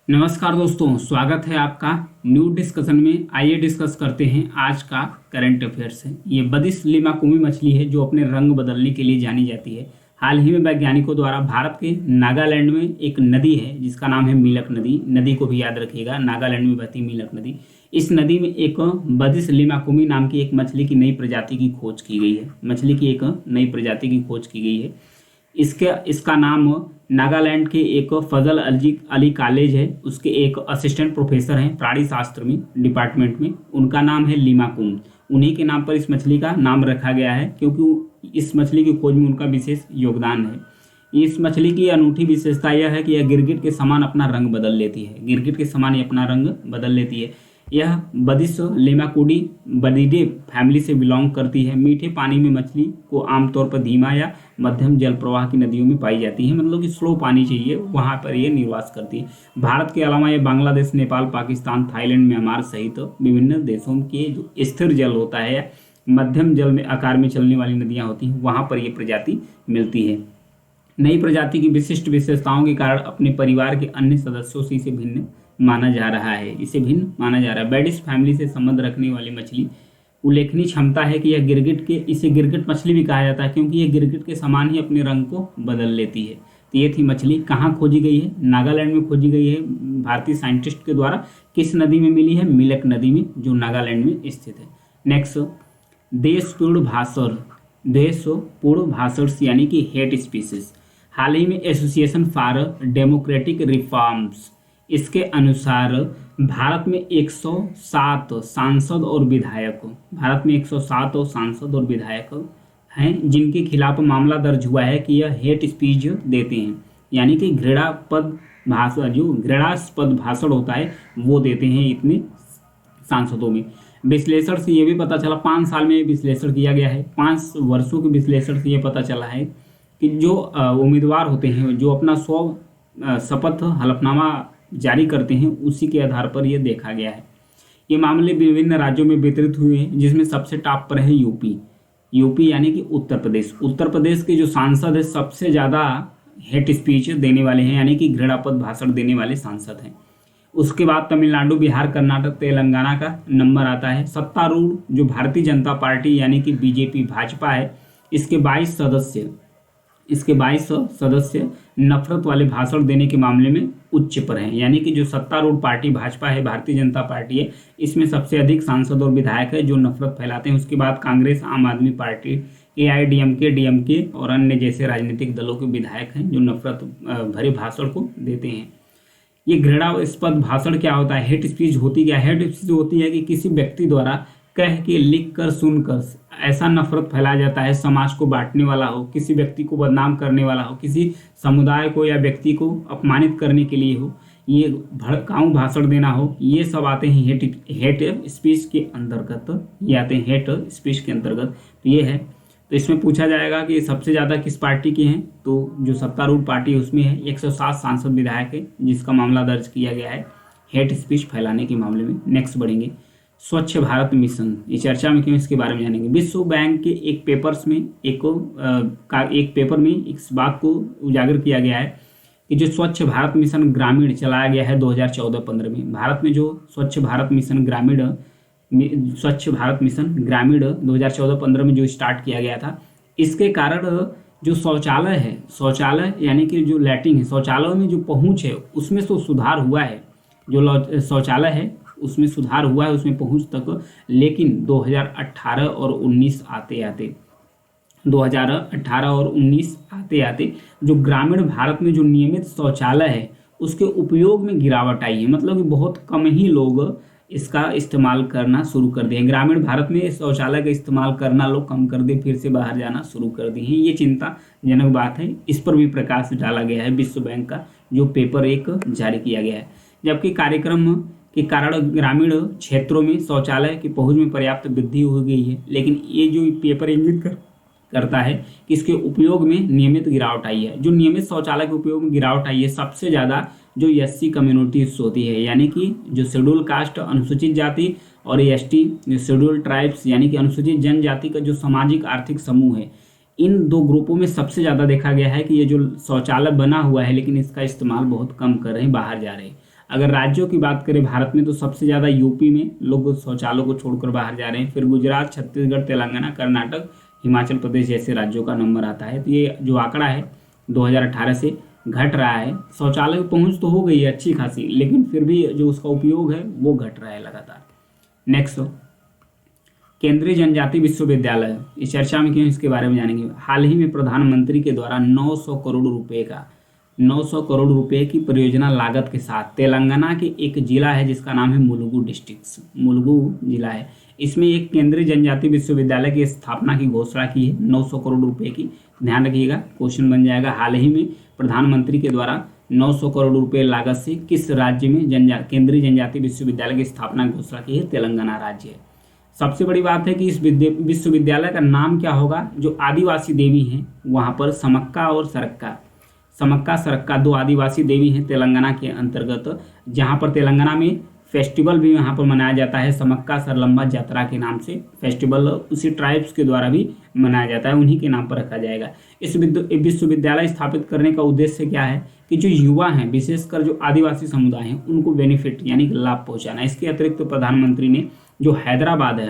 नमस्कार दोस्तों, स्वागत है आपका न्यू डिस्कशन में। आइए डिस्कस करते हैं आज का करंट अफेयर्स है। ये बदिस लिमाकुमी मछली है जो अपने रंग बदलने के लिए जानी जाती है। हाल ही में वैज्ञानिकों द्वारा भारत के नागालैंड में एक नदी है जिसका नाम है मीलक नदी। नदी को भी याद रखिएगा, नागालैंड में बहती मीलक नदी। इस नदी में एक बदिस लिमाकुमी नाम की एक मछली की नई प्रजाति की खोज की गई है। मछली की एक नई प्रजाति की खोज की गई है। इसका नाम नागालैंड के एक फजल अली कॉलेज है, उसके एक असिस्टेंट प्रोफेसर हैं प्राणी शास्त्र में डिपार्टमेंट में, उनका नाम है लिमाकुम। उन्हीं के नाम पर इस मछली का नाम रखा गया है क्योंकि इस मछली की खोज में उनका विशेष योगदान है। इस मछली की अनूठी विशेषता यह है कि यह गिरगिट के समान अपना रंग बदल लेती है। गिरगिट के समान ये अपना रंग बदल लेती है। यह बदिस लेमाकुडी बदिडे फैमिली से बिलोंग करती है। मीठे पानी में मछली को आमतौर पर धीमा या मध्यम जल प्रवाह की नदियों में पाई जाती है, मतलब कि स्लो पानी चाहिए वहाँ पर ये निवास करती है। भारत के अलावा ये बांग्लादेश, नेपाल, पाकिस्तान, थाईलैंड, म्यांमार सहित विभिन्न देशों के जो स्थिर जल होता है, मध्यम जल में आकार में चलने वाली नदियाँ होती हैं, वहाँ पर ये प्रजाति मिलती है। नई प्रजाति की विशिष्ट विशेषताओं के कारण अपने परिवार के अन्य सदस्यों से इसे भिन्न माना जा रहा है। बैडिस फैमिली से संबंध रखने वाली मछली उल्लेखनीय क्षमता है कि इसे गिरगिट मछली भी कहा जाता है क्योंकि यह गिरगिट के समान ही अपने रंग को बदल लेती है। तो ये थी मछली। कहाँ खोजी गई है? नागालैंड में खोजी गई है भारतीय साइंटिस्ट के द्वारा। किस नदी में मिली है? मीलक नदी में, जो नागालैंड में स्थित है। नेक्स्ट, देशपूर्ण भाषण यानी कि हेट स्पीसीज। हाल ही में एसोसिएशन फॉर डेमोक्रेटिक रिफॉर्म्स इसके अनुसार भारत में 107 सांसद और विधायक हैं जिनके खिलाफ मामला दर्ज हुआ है कि यह हेट स्पीच देते हैं, यानी कि घृणास्पद भाषण होता है वो देते हैं इतने सांसदों में। विश्लेषण से ये भी पता चला, 5 साल में विश्लेषण किया गया है, 5 वर्षों के विश्लेषण से ये पता चला है कि जो उम्मीदवार होते हैं जो अपना शपथ हलफनामा जारी करते हैं उसी के आधार पर यह देखा गया है। ये मामले विभिन्न राज्यों में वितरित हुए हैं जिसमें सबसे टॉप पर है यूपी यानी कि उत्तर प्रदेश के जो सांसद है सबसे ज़्यादा हेट स्पीच देने वाले हैं, यानी कि घृणास्पद भाषण देने वाले सांसद हैं। उसके बाद तमिलनाडु, बिहार, कर्नाटक, तेलंगाना का नंबर आता है। सत्तारूढ़ जो भारतीय जनता पार्टी यानी कि बीजेपी भाजपा है, इसके 22 सदस्य नफरत वाले भाषण देने के मामले में उच्च पर हैं, यानी कि जो सत्तारूढ़ पार्टी भाजपा है, भारतीय जनता पार्टी है, इसमें सबसे अधिक सांसद और विधायक है जो नफरत फैलाते हैं। उसके बाद कांग्रेस, आम आदमी पार्टी, एआईडीएमके, डीएमके और अन्य जैसे राजनीतिक दलों के विधायक हैं जो नफरत भरे भाषण को देते हैं। ये घृणास्पद भाषण क्या होता है? हेट स्पीच होती क्या है? हेट स्पीच होती है कि किसी व्यक्ति द्वारा कह के, लिख कर, सुनकर ऐसा नफरत फैलाया जाता है, समाज को बांटने वाला हो, किसी व्यक्ति को बदनाम करने वाला हो, किसी समुदाय को या व्यक्ति को अपमानित करने के लिए हो, ये भड़काऊ भाषण देना हो, ये सब आते हैं हेट स्पीच के अंतर्गत। ये आते हैं हेट स्पीच के अंतर्गत। तो ये है। तो इसमें पूछा जाएगा कि सबसे ज़्यादा किस पार्टी की हैं? तो जो सत्तारूढ़ पार्टी है उसमें है। 107 सांसद विधायक है जिसका मामला दर्ज किया गया है हेट स्पीच फैलाने के मामले में। नेक्स्ट बढ़ेंगे, स्वच्छ भारत मिशन। ये चर्चा में क्यों, इसके बारे में जानेंगे। विश्व बैंक के एक पेपर में इस बात को उजागर किया गया है कि जो स्वच्छ भारत मिशन ग्रामीण चलाया गया है 2014-15 में, भारत में जो स्वच्छ भारत मिशन ग्रामीण 2014-15 में जो स्टार्ट किया गया था, इसके कारण जो शौचालय यानी कि जो लैट्रिन है, शौचालयों में जो पहुँच है उसमें तो सुधार हुआ है। जो शौचालय है उसमें सुधार हुआ है, उसमें पहुंच तक। लेकिन 2018 और 19 आते आते जो ग्रामीण भारत में जो नियमित शौचालय है उसके उपयोग में गिरावट आई है, मतलब कि बहुत कम ही लोग इसका इस्तेमाल करना शुरू कर दिए। ग्रामीण भारत में शौचालय का इस्तेमाल करना लोग कम कर दिए, फिर से बाहर जाना शुरू कर दिए हैं। ये चिंताजनक बात है। इस पर भी प्रकाश डाला गया है विश्व बैंक का जो पेपर एक जारी किया गया है। जबकि कार्यक्रम के कारण ग्रामीण क्षेत्रों में शौचालय की पहुंच में पर्याप्त वृद्धि हो गई है, लेकिन ये जो पेपर इंगित करता है कि इसके उपयोग में नियमित गिरावट आई है। जो नियमित शौचालय के उपयोग में गिरावट आई है सबसे ज़्यादा जो एससी कम्युनिटीज होती है, यानी कि जो शेड्यूल कास्ट, अनुसूचित जाति, और एसटी शेड्यूल ट्राइब्स यानी कि अनुसूचित जनजाति का जो सामाजिक आर्थिक समूह है, इन 2 ग्रुपों में सबसे ज़्यादा देखा गया है कि ये जो शौचालय बना हुआ है लेकिन इसका इस्तेमाल बहुत कम कर रहे हैं, बाहर जा रहे हैं। अगर राज्यों की बात करें भारत में तो सबसे ज़्यादा यूपी में लोग शौचालयों को छोड़कर बाहर जा रहे हैं, फिर गुजरात, छत्तीसगढ़, तेलंगाना, कर्नाटक, हिमाचल प्रदेश जैसे राज्यों का नंबर आता है। तो ये जो आंकड़ा है 2018 से घट रहा है। शौचालय पहुंच तो हो गई है अच्छी खासी, लेकिन फिर भी जो उसका उपयोग है वो घट रहा है लगातार। नेक्स्ट, केंद्रीय जनजाति विश्वविद्यालय, इस चर्चा में क्यों, इसके बारे में जानेंगे। हाल ही में प्रधानमंत्री के द्वारा 900 करोड़ रुपए की परियोजना लागत के साथ तेलंगाना के एक जिला है जिसका नाम है मुलुगु डिस्ट्रिक्ट, मुलुगु जिला है, इसमें एक केंद्रीय जनजाति विश्वविद्यालय की स्थापना की घोषणा की है 900 करोड़ रुपए की। ध्यान रखिएगा, क्वेश्चन बन जाएगा। हाल ही में प्रधानमंत्री के द्वारा 900 करोड़ रुपए लागत से किस राज्य में केंद्रीय जनजाति विश्वविद्यालय की स्थापना की घोषणा की है? तेलंगाना राज्य है। सबसे बड़ी बात है कि इस विश्वविद्यालय का नाम क्या होगा? जो आदिवासी देवी हैं वहाँ पर समक्का और सरक्का दो आदिवासी देवी हैं तेलंगाना के अंतर्गत, जहाँ पर तेलंगाना में फेस्टिवल भी यहाँ पर मनाया जाता है, समक्का सरलम्बा यात्रा के नाम से फेस्टिवल उसी ट्राइब्स के द्वारा भी मनाया जाता है, उन्हीं के नाम पर रखा जाएगा। इस विश्वविद्यालय स्थापित करने का उद्देश्य क्या है कि जो युवा हैं, विशेषकर जो आदिवासी समुदाय हैं, उनको बेनिफिट यानी लाभ पहुँचाना। इसके अतिरिक्त प्रधानमंत्री ने जो हैदराबाद है,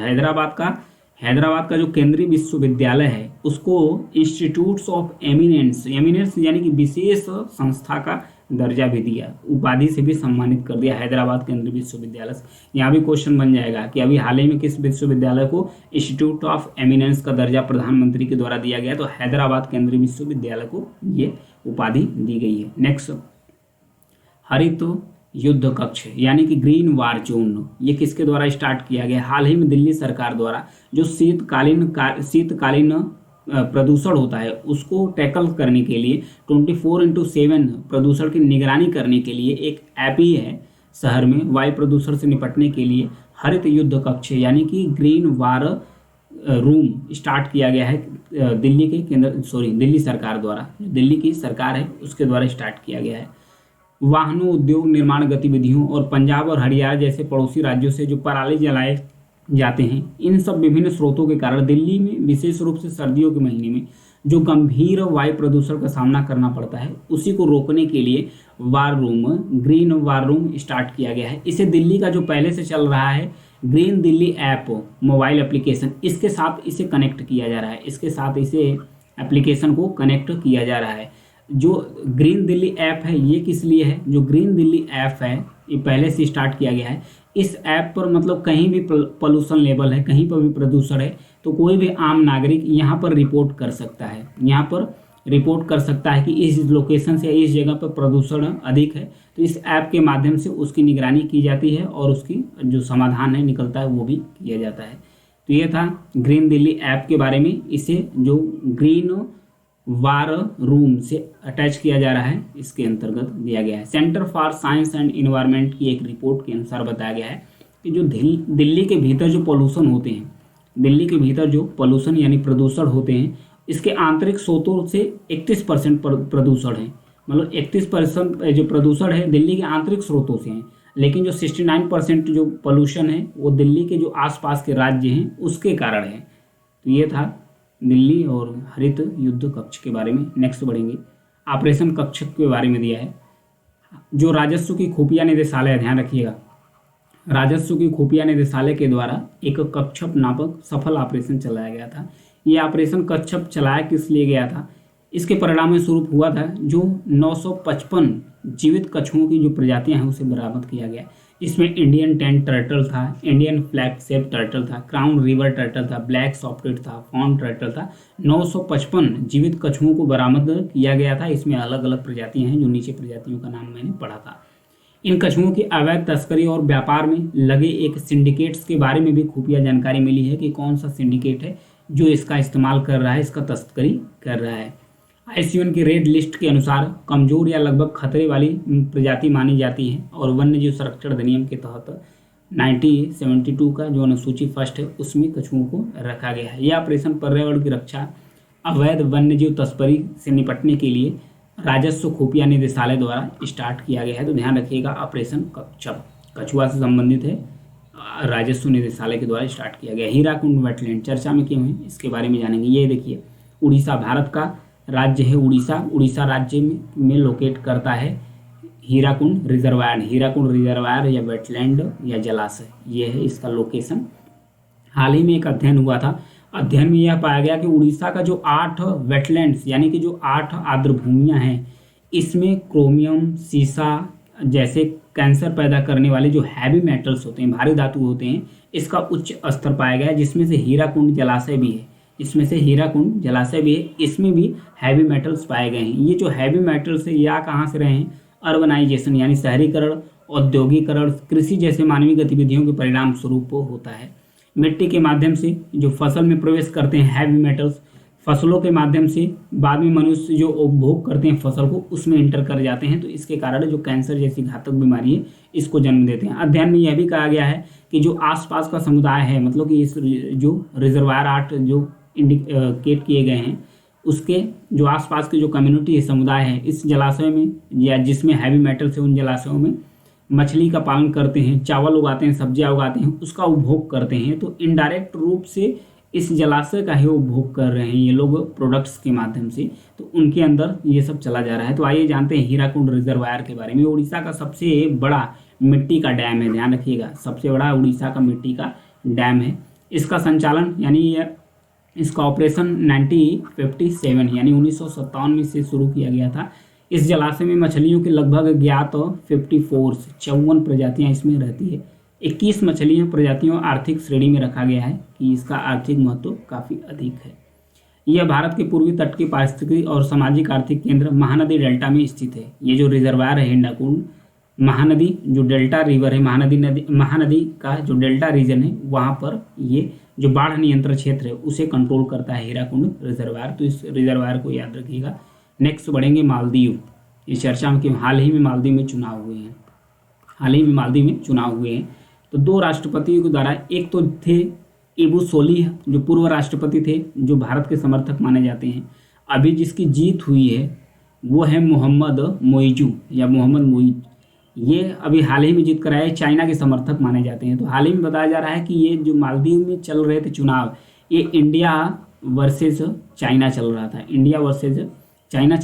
हैदराबाद का जो केंद्रीय विश्वविद्यालय है उसको इंस्टीट्यूट्स ऑफ एमिनेंस यानी कि विशेष संस्था का दर्जा भी दिया, उपाधि से भी सम्मानित कर दिया हैदराबाद केंद्रीय विश्वविद्यालय से। यहाँ भी क्वेश्चन बन जाएगा कि अभी हाल ही में किस विश्वविद्यालय को इंस्टीट्यूट ऑफ एमिनेंस का दर्जा प्रधानमंत्री के द्वारा दिया गया? तो हैदराबाद केंद्रीय विश्वविद्यालय को ये उपाधि दी गई है। नेक्स्ट, हरित युद्ध कक्ष यानी कि ग्रीन वार जोन, ये किसके द्वारा स्टार्ट किया गया? हाल ही में दिल्ली सरकार द्वारा जो शीतकालीन प्रदूषण होता है उसको टैकल करने के लिए 24/7 प्रदूषण की निगरानी करने के लिए एक ऐप ही है शहर में वायु प्रदूषण से निपटने के लिए हरित युद्ध कक्ष यानी कि ग्रीन वार रूम स्टार्ट किया गया है दिल्ली सरकार द्वारा, दिल्ली की सरकार है उसके द्वारा स्टार्ट किया गया है। वाहनों, उद्योग, निर्माण गतिविधियों और पंजाब और हरियाणा जैसे पड़ोसी राज्यों से जो पराली जलाए जाते हैं, इन सब विभिन्न स्रोतों के कारण दिल्ली में विशेष रूप से सर्दियों के महीने में जो गंभीर वायु प्रदूषण का सामना करना पड़ता है उसी को रोकने के लिए ग्रीन वार रूम स्टार्ट किया गया है। इसे दिल्ली का जो पहले से चल रहा है green Delhi app mobile application, इसके साथ इसे कनेक्ट किया जा रहा है, इसके साथ इसे एप्लीकेशन को कनेक्ट किया जा रहा है। जो ग्रीन दिल्ली ऐप है ये किस लिए है? जो ग्रीन दिल्ली ऐप है ये पहले से स्टार्ट किया गया है। इस ऐप पर मतलब कहीं भी पोल्यूशन लेवल है, कहीं पर भी प्रदूषण है तो कोई भी आम नागरिक यहाँ पर रिपोर्ट कर सकता है, यहाँ पर रिपोर्ट कर सकता है कि इस लोकेशन से इस जगह पर प्रदूषण अधिक है, तो इस ऐप के माध्यम से उसकी निगरानी की जाती है और उसकी जो समाधान है निकलता है वो भी किया जाता है। तो ये था ग्रीन दिल्ली ऐप के बारे में। इसे जो ग्रीन वार रूम से अटैच किया जा रहा है इसके अंतर्गत दिया गया है। Centre for science and environment की एक रिपोर्ट के अनुसार बताया गया है कि जो दिल्ली के भीतर जो पोल्यूशन होते हैं, दिल्ली के भीतर जो पोल्यूशन यानी प्रदूषण होते हैं, इसके आंतरिक स्रोतों से 31% प्रदूषण है, मतलब 31% जो प्रदूषण है दिल्ली के आंतरिक स्रोतों से है, लेकिन जो 69% जो पोल्यूशन है वो दिल्ली के जो आसपास के राज्य हैं उसके कारण है। तो ये था दिल्ली और हरित युद्ध कक्ष के बारे में। नेक्स्ट बढ़ेंगे, ऑपरेशन कक्ष के बारे में दिया है। जो राजस्व की खुफिया निदेशालय, ध्यान रखिएगा, राजस्व की खुफिया निदेशालय के द्वारा एक कच्छप नामक सफल ऑपरेशन चलाया गया था। ये ऑपरेशन कच्छप चलाया किस लिए गया था? इसके परिणाम स्वरूप हुआ था जो 955 जीवित कछुओं की जो प्रजातियां हैं उसे बरामद किया गया। इसमें इंडियन टेंट टर्टल था, इंडियन फ्लैग शेप टर्टल था, क्राउन रिवर टर्टल था, ब्लैक सॉफ्टेड था, फॉन टर्टल था। 955 जीवित कछुओं को बरामद किया गया था। इसमें अलग अलग प्रजातियां हैं, जो नीचे प्रजातियों का नाम मैंने पढ़ा था। इन कछुओं की अवैध तस्करी और व्यापार में लगे एक सिंडिकेट्स के बारे में भी खुफिया जानकारी मिली है कि कौन सा सिंडिकेट है जो इसका इस्तेमाल कर रहा है, इसका तस्करी कर रहा है। IUCN की रेड लिस्ट के अनुसार कमजोर या लगभग खतरे वाली प्रजाति मानी जाती है और वन्य जीव संरक्षण अधिनियम के तहत 1972 का जो अनुसूची फर्स्ट है उसमें कछुओं को रखा गया है। यह ऑपरेशन पर्यावरण की रक्षा, अवैध वन्य जीव तस्करी से निपटने के लिए राजस्व खुफिया निदेशालय द्वारा स्टार्ट किया गया है। तो ध्यान रखिएगा, ऑपरेशन कछुआ से संबंधित है, राजस्व निदेशालय के द्वारा स्टार्ट किया गया। हीराकुंड वेटलैंड चर्चा में क्यों है इसके बारे में जानेंगे। ये देखिए, उड़ीसा भारत का राज्य है, उड़ीसा राज्य में लोकेट करता है हीराकुंड रिजर्वायर या वेटलैंड या जलाशय, ये है इसका लोकेशन। हाल ही में एक अध्ययन हुआ था, अध्ययन में यह पाया गया कि उड़ीसा का जो 8 वेटलैंड्स यानी कि जो 8 आर्द्र भूमियाँ हैं, इसमें क्रोमियम, सीसा जैसे कैंसर पैदा करने वाले जो हैवी मेटल्स होते हैं, भारी धातु होते हैं, इसका उच्च स्तर पाया गया है, जिसमें से हीराकुंड जलाशय भी है। इसमें भी हैवी मेटल्स पाए गए हैं। ये जो हैवी मेटल्स है या कहाँ से रहे हैं, अर्बनाइजेशन यानी शहरीकरण, औद्योगिकरण, कृषि जैसे मानवीय गतिविधियों के परिणाम स्वरूप होता है। मिट्टी के माध्यम से जो फसल में प्रवेश करते हैं हैवी मेटल्स, फसलों के माध्यम से बाद में मनुष्य जो उपभोग करते हैं फसल को, उसमें इंटर कर जाते हैं, तो इसके कारण जो कैंसर जैसी घातक बीमारी है इसको जन्म देते हैं। अध्ययन में यह भी कहा गया है कि जो आसपास का समुदाय है, मतलब कि इस जो रिजर्वायर आर्ट जो इंडिकेट किए गए हैं, उसके जो आसपास के जो कम्युनिटी है, समुदाय है, इस जलाशय में या जिसमें हैवी मेटल्स है उन जलाशयों में मछली का पालन करते हैं, चावल उगाते हैं, सब्जियां उगाते हैं, उसका उपभोग करते हैं, तो इनडायरेक्ट रूप से इस जलाशय का ही उपभोग कर रहे हैं ये लोग प्रोडक्ट्स के माध्यम से, तो उनके अंदर ये सब चला जा रहा है। तो आइए जानते हैं हीराकुंड रिजर्वायर के बारे में। उड़ीसा का सबसे बड़ा मिट्टी का डैम है, ध्यान रखिएगा, सबसे बड़ा उड़ीसा का मिट्टी का डैम है। इसका संचालन यानी इसका ऑपरेशन 1957 यानी 1957 में से शुरू किया गया था। इस जलाशय में मछलियों की लगभग ज्ञात 54 प्रजातियां इसमें रहती है। 21 मछलियों प्रजातियों आर्थिक श्रेणी में रखा गया है कि इसका आर्थिक महत्व काफ़ी अधिक है। यह भारत के पूर्वी तट के पारिस्थितिक और सामाजिक आर्थिक केंद्र महानदी डेल्टा में स्थित है। ये जो रिजर्वायर है हीराकुंड, महानदी जो डेल्टा रिवर है, महानदी का जो डेल्टा रीजन है, वहाँ पर ये जो बाढ़ नियंत्रण क्षेत्र है उसे कंट्रोल करता है हीराकुंड रिजर्वायर। तो इस रिजर्वायर को याद रखिएगा। नेक्स्ट बढ़ेंगे मालदीव। इस चर्चा में कि हाल ही में मालदीव में चुनाव हुए हैं। तो 2 राष्ट्रपतियों के द्वारा, एक तो थे इबू सोली जो पूर्व राष्ट्रपति थे, जो भारत के समर्थक माने जाते हैं। अभी जिसकी जीत हुई है वो है मोहम्मद मोइज। ये अभी हाल ही में जीत कर आए, चाइना के समर्थक माने जाते हैं। तो हाल ही में बताया जा रहा है कि ये जो मालदीव में चल रहे थे चुनाव, ये इंडिया वर्सेस चाइना चल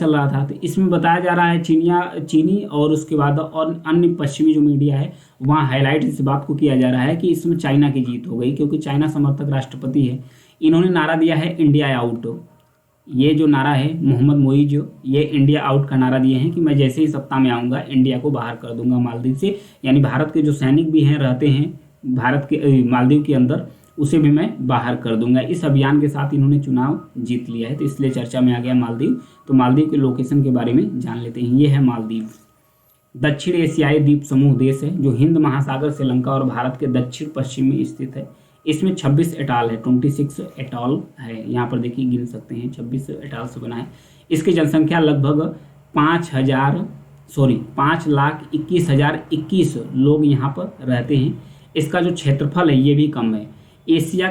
रहा था। तो इसमें बताया जा रहा है चीनी और उसके बाद और अन्य पश्चिमी जो मीडिया है वहाँ हाईलाइट इस बात को किया जा रहा है कि इसमें चाइना की जीत हो गई, क्योंकि चाइना समर्थक राष्ट्रपति है। इन्होंने नारा दिया है इंडिया आउट। ये जो नारा है मोहम्मद मोइज, ये इंडिया आउट का नारा दिए हैं कि मैं जैसे ही सत्ता में आऊँगा इंडिया को बाहर कर दूंगा मालदीव से, यानी भारत के जो सैनिक भी हैं रहते हैं भारत के मालदीव के अंदर, उसे भी मैं बाहर कर दूंगा। इस अभियान के साथ इन्होंने चुनाव जीत लिया है, तो इसलिए चर्चा में आ गया मालदीव। तो मालदीव के लोकेशन के बारे में जान लेते हैं। ये है मालदीव, दक्षिण एशियाई द्वीप समूह देश है जो हिंद महासागर, श्रीलंका और भारत के दक्षिण पश्चिम में स्थित है। इसमें 26 एटॉल है, 26 एटॉल है। यहाँ पर देखिए गिन सकते हैं, 26 एटॉल से बना है। इसकी जनसंख्या लगभग 5,21,021 लोग यहाँ पर रहते हैं। इसका जो क्षेत्रफल है ये भी कम है। एशिया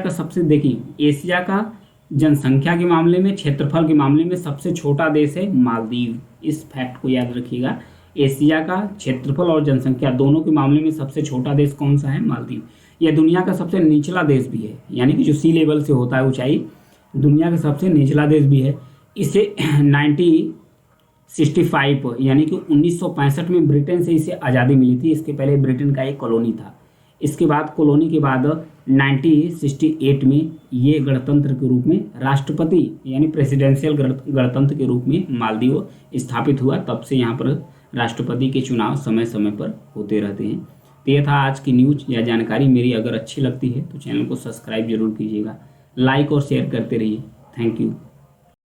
का जनसंख्या के मामले में, क्षेत्रफल के मामले में सबसे छोटा देश है मालदीव। इस फैक्ट को याद रखिएगा। एशिया का क्षेत्रफल और जनसंख्या दोनों के मामले में सबसे छोटा देश कौन सा है? मालदीव। यह दुनिया का सबसे निचला देश भी है, यानी कि जो सी लेवल से होता है ऊंचाई, दुनिया का सबसे निचला देश भी है। इसे 1965 यानी कि 1965 में ब्रिटेन से इसे आज़ादी मिली थी। इसके पहले ब्रिटेन का एक कॉलोनी था। इसके बाद कॉलोनी के बाद 1968 में ये गणतंत्र के रूप में, राष्ट्रपति यानी प्रेसिडेंशियल गणतंत्र के रूप में मालदीव स्थापित हुआ। तब से यहाँ पर राष्ट्रपति के चुनाव समय समय पर होते रहते हैं। तो ये था आज की न्यूज या जानकारी। मेरी अगर अच्छी लगती है तो चैनल को सब्सक्राइब जरूर कीजिएगा, लाइक और शेयर करते रहिए। Thank you.